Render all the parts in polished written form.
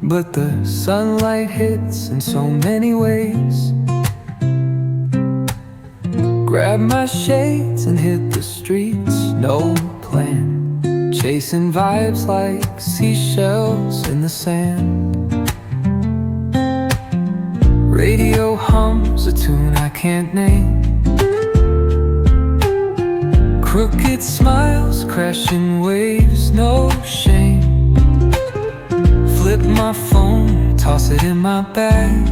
but the sunlight hits in so many ways. Grab my shades and hit the streets, no plan, chasing vibes like seashells in the sand. Radio hums a tune I can't name. Crooked smiles, crashing waves, no shame. Flip my phone, toss it in my bag.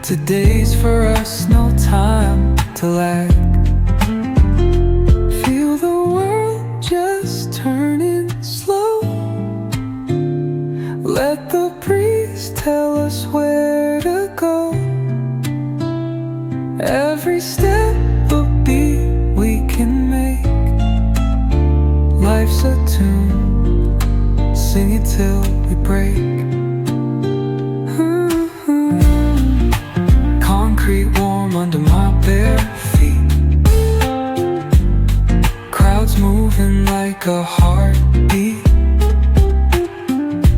Today's for us, no time to lag. Feel the world just turning slow. Let the breeze tell us where to go. Every step a beat we can make. Life's a tune, sing it till we break. Concrete warm under my bare feet. Crowds moving like a heartbeat.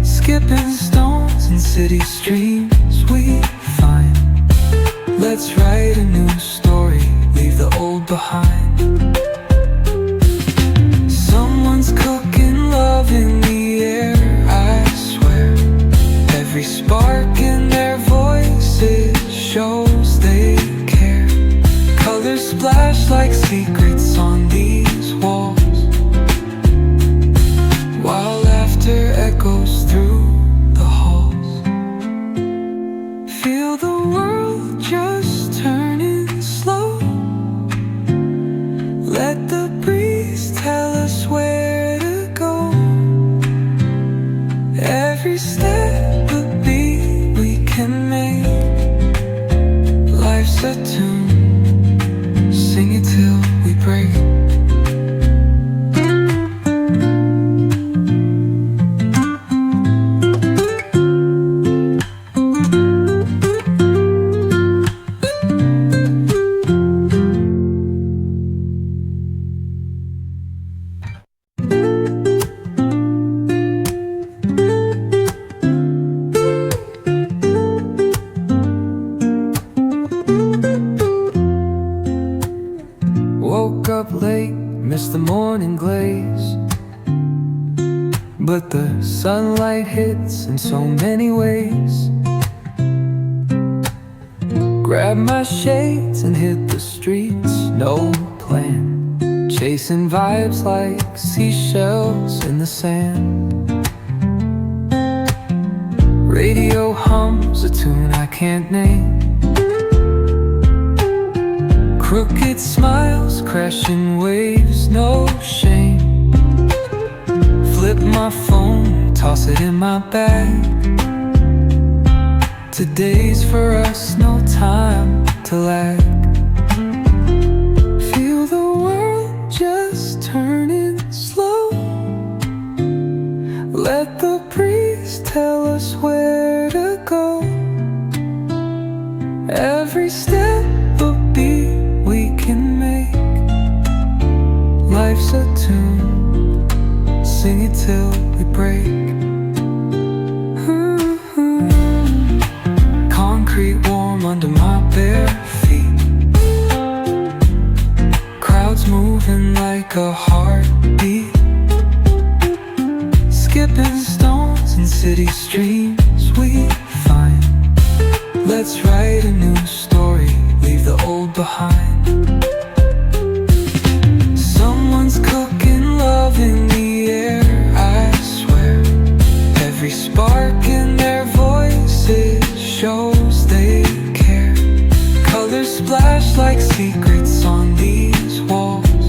Skipping stones in city streams we find. Let's write a new story, leave the old behind. Someone's cooking love in the air, I swear. Every spark in their voices shows they care. Colors splash like secrets on these walls, while laughter echoes through the halls. Feel the world just turning slow. Let the breeze tell us where to go. Every step a beat we can make. Life's a tune, sing it till we break. Woke up late, missed the morning glaze, but the sunlight hits in so many ways. Grab my shades and hit the streets, no plan, chasing vibes like seashells in the sand. Radio hums a tune I can't name. Crooked smiles, crashing waves, no shame. Flip my phone, toss it in my bag. Today's for us, no time to lag. Feel the world just turning slow. Let the breeze tell us where to go. Every step a beat we can make. Life's a tune, sing it till we break. Concrete warm under my bare feet. Crowds moving like a heartbeat. Skipping stones in city streams we find. Let's write a new story, leave the old behind. Someone's cooking love in the air, I swear. Every spark in their voices shows they care. Colors splash like secrets on these walls,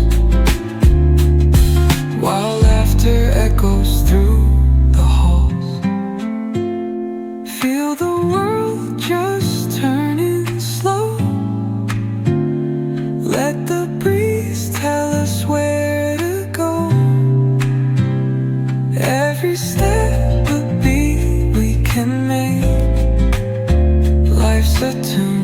while laughter echoes through the halls. Feel the world just turning slow. Let the breeze tell us where to go. Every step a beat we can make. Life's a tune,